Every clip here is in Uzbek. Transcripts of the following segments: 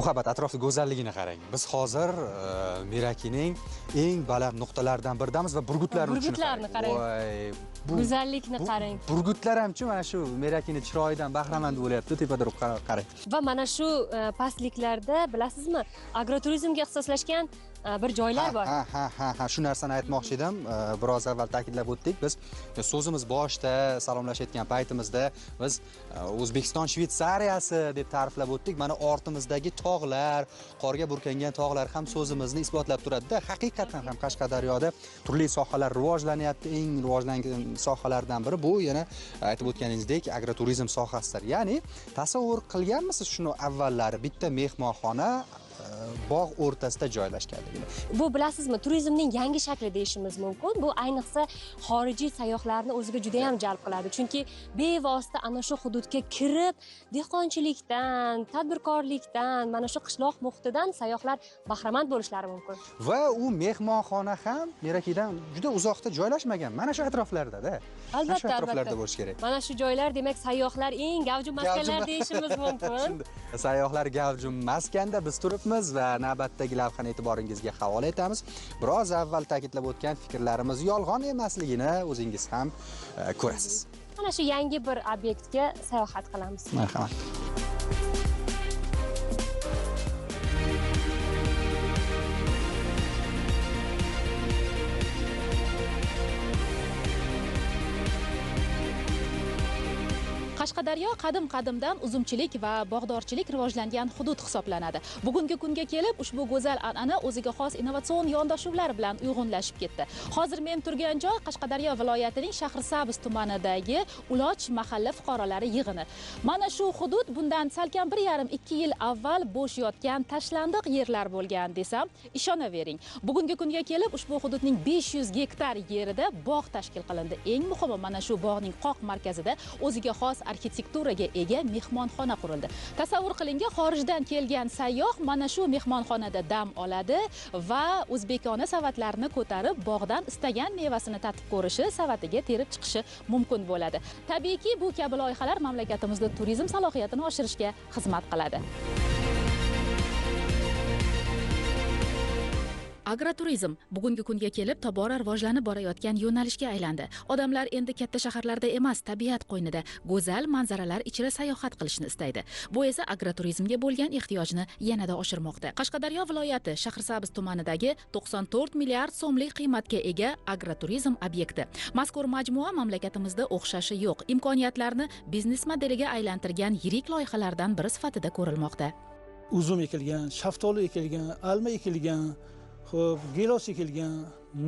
Muhabbat, atrofni go'zalligini qarang. Biz hozir Mirakining eng baland nuqtalaridan biridamiz va burgutlarni qarang. Voy, go'zallikni qarang. Burgutlar hamchi mana shu Mirakining chiroyidan bahramand bo'lyapti, tepada turib qarang. Va mana shu pastliklarda bilasizmi, agroturizmga ixtisoslashgan bir joylar bor. Ha, shu narsani aytmoqchi edim. Biroz avval ta'kidlab o'tdik. Biz so'zimiz boshida salomlashayotgan paytimizda biz O'zbekiston Shvetsariyasi deb ta'riflab o'tdik. Mana ortimizdagi tog'lar, qorga burkangan tog'lar ham so'zimizni isbotlab turadi-da. Haqiqatan ham Qashqadaryoda turli sohalar rivojlanyapti. Eng rivojlangan sohalardan biri bu yana aytib o'tganingizdek agroturizm sohasidir. Ya'ni tasavvur qilganmisiz shuni avvallari bitta mehmonxona bog' o'rtasida joylashganligini? Bu bilasizmi, turizmning yangi shakli deyishimiz mumkin. Bu ayniqsa xorijiy sayyohlarni o'ziga juda ham jalb qiladi. Chunki bevosita ana shu hududga kirib, dehqonchilikdan, tadbirkorlikdan, mana shu qishloq muhitidan sayyohlar bahramand bo'lishlari mumkin. Va u mehmonxona ham Mirakidan juda uzoqda joylashmagan. Mana shu atroflarda-da. Albatta, shu atroflarda bo'lish kerak. Mana shu joylar, demak, sayyohlar eng gavjum maskanlar deyishimiz mumkin. Sayyohlar gavjum maskanda biz turibmiz va navbatdagi lavhani e'tiboringizga havola etamiz. Biroz avval ta'kidlab o'tgan fikrlarimiz yolg'on emasligini o'zingiz ham ko'rasiz. Mana shu yangi bir obyektga sayohat qilamiz. Marhamat. Qashqadaryo qadim-qadimdan uzumchilik va bog'dorchilik rivojlangan hudud hisoblanadi. Bugungi kunga kelib ushbu go'zal an'ana o'ziga xos innovatsion yondashuvlar bilan uyg'unlashib ketdi. Hozir men turgan joy Qashqadaryo viloyatining Shahrisabz tumanidagi Uloch mahalla fuqarolari yig'ini. Mana shu hudud bundan salkam 1,5-2 yil avval bo'sh yotgan tashlandiq yerlar bo'lgan desam, ishonavering. Bugungi kunga kelib ushbu hududning 500 gektar yerida bog' tashkil qilindi. Eng muhimi, mana shu bog'ning qoq markazida o'ziga xos arxitekturaga ega mehmonxona qurildi. Tasavvur qiling, xorijdan kelgan sayyoh mana shu mehmonxonada dam oladi va o'zbekona savatlarni ko'tarib bog'dan istagan mevasini tatib ko'rishi, savatiga terib chiqishi mumkin bo'ladi. Tabiiyki, bu kabi loyihalar mamlakatimizda turizm salohiyatini oshirishga xizmat qiladi. Agroturizm bugungi kunga kelib tobora rivojlanib borayotgan yo'nalishga aylandi. Odamlar endi katta shaharlarda emas, tabiat qo'ynida go'zal manzaralar ichida sayohat qilishni istaydi. Bu esa agroturizmga bo'lgan ehtiyojni yanada oshirmoqda. Qashqadaryo viloyati Shahrisabz tumanidagi 94 milliard so'mlik qiymatga ega agroturizm obyekti. Mazkur majmua mamlakatimizda o'xshashi yo'q, imkoniyatlarni biznes modeliga aylantirgan yirik loyihalardan biri sifatida ko'rilmoqda. Uzum ekilgan, shaftoli ekilgan, alma ekilgan, xo'p, gilos ekilgan,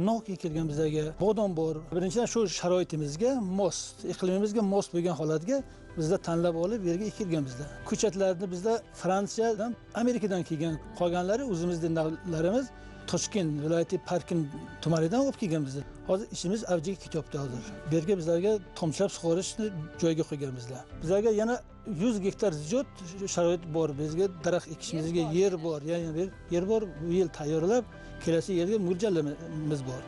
nok ekilgan, bizlarga bodom bor. Birinchidan shu sharoitimizga mos, iqlimimizga mos bo'lgan holatga bizlar tanlab olib yerga ekilgan bizlar. Ko'chatlarni bizlar Fransiyadan, Amerikadan kelgan, qolganlari o'zimizning navlarimiz Toshkent viloyati Parkin tumanidan olib kelgan bizlar. Hozir ishimiz avjiga ketyapti hozir. Bu yerga bizlarga tomchilab sug'orishni joyiga qo'ygan bizlar. Bizlarga yana 100 gektar ziyod sharoit bor. Bizga daraxt ekishimizga yer bor. Ya'ni yer bor, bu yil tayyorlab kelasi yilga mo'ljallarimiz bor.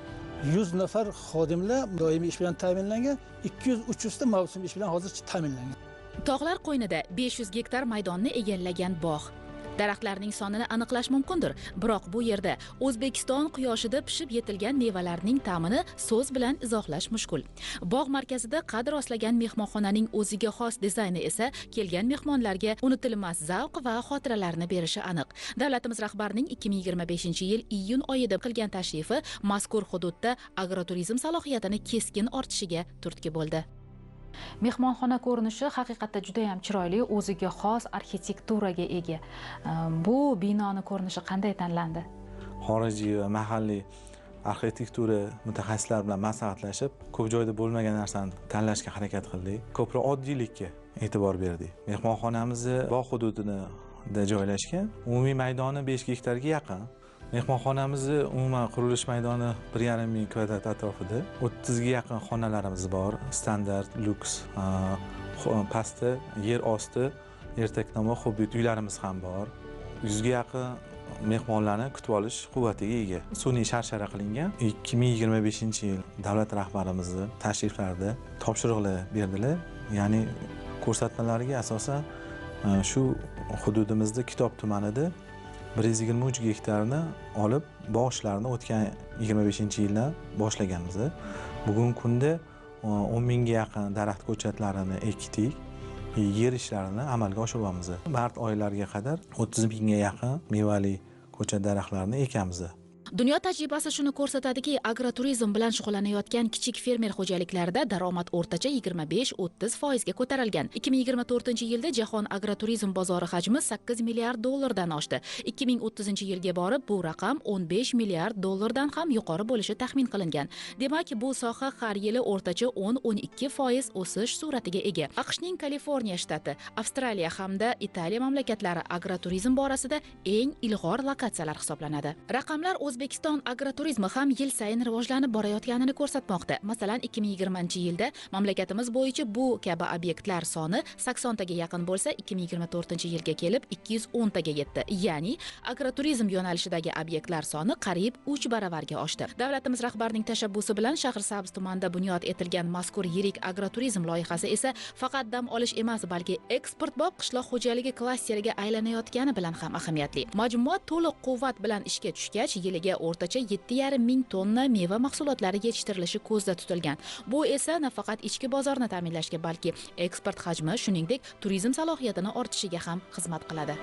100 nafar xodimlar doimiy ish bilan ta'minlangan, 200-300 ta mavsum ish bilan hozircha ta'minlangan. Tog'lar qo'ynida 500 gektar maydonni egallagan bog'. Daraxtlarning sonini aniqlash mumkindir, biroq bu yerda O'zbekiston quyoshida pishib yetilgan mevalarning ta'mini so'z bilan izohlash mushkul. Bog' markazida qad rostlagan mehmonxonaning o'ziga xos dizayni esa kelgan mehmonlarga unutilmas zavq va xotiralarni berishi aniq. Davlatimiz rahbarining 2025-yil iyun oyida qilgan tashrifi mazkur hududda agroturizm salohiyatini keskin ortishiga turtki bo'ldi. Mehmonxona ko'rinishi haqiqatda juda ham chiroyli, o'ziga xos arxitekturaga ega. Bu binoni ko'rinishi qanday tanlandi? Xorijiy va mahalliy arxitektura mutaxassislar bilan maslahatlashib, ko'p joyda bo'lmagan narsani tanlashga harakat qildik. Ko'proq oddiylikka e'tibor berdik. Mehmonxonamizni bog' hududida joylashgan, umumiy maydoni 5 gektarga yaqin. Mehmonxonamizni umuman qurilish maydoni 1,5 ming kvadrat atrofida. 30 ga yaqin xonalarimiz bor. Standart, luks, pastda, yer osti, ertaknamo hobbit uylarimiz ham bor. 100 ga yaqin mehmonlarni kutib olish quvvatiga ega. Sun'iy sharshara qilingan. 2025-yil davlat rahbarimizni tashriflarida topshiriqlar berdilar. Ya'ni ko'rsatmalariga asosan shu hududimizda Kitob tumanida 123 gektarni olib bog'ishlarni o'tgan 25-yildan boshlaganmiz. Bugungi kunda 10 mingga yaqin daraxt ko'chatlarini ekdik. Yer ishlarini amalga oshiryapmiz. Mart oylariga qadar 30 mingga yaqin mevali ko'chat daraxtlarini ekamiz. Dunyo tajribasi shuni ko'rsatadiki, agroturizm bilan shug'ullanayotgan kichik fermer xo'jaliklarida daromad o'rtacha 25-30% ga ko'tarilgan. 2024-yilda jahon agroturizm bozori hajmi 8 milliard dollardan oshdi. 2030-yilga borib bu raqam 15 milliard dollardan ham yuqori bo'lishi taxmin qilingan. Demak, bu soha har yili o'rtacha 10-12% o'sish sur'atiga ega. AQShning Kaliforniya shtati, Avstraliya hamda Italiya mamlakatlari agroturizm borasida eng ilg'or lokatsiyalar hisoblanadi. Raqamlar O'zbekiston agroturizmi ham yil sayin rivojlanib borayotganini ko'rsatmoqda. Masalan, 2020-yilda mamlakatimiz bo'yicha bu kabi obyektlar soni 80 taga yaqin bo'lsa, 2024-yilga kelib 210 taga yetdi. Ya'ni agroturizm yo'nalishidagi obyektlar soni qariyb 3 baravarga oshdi. Davlatimiz rahbarining tashabbusi bilan Shahrisabz tumanida bunyod etilgan mazkur yirik agroturizm loyihasi esa faqat dam olish emas, balki eksportbop qishloq xo'jaligi klasteriga aylanayotgani bilan ham ahamiyatli. Majmua to'liq quvvat bilan ishga tushgach, yiliga o'rtacha 7,5 ming tonna meva mahsulotlari yetishtirilishi ko'zda tutilgan. Bu esa nafaqat ichki bozorni ta'minlashga, balki eksport hajmi, shuningdek, turizm salohiyatini ortishiga ham xizmat qiladi.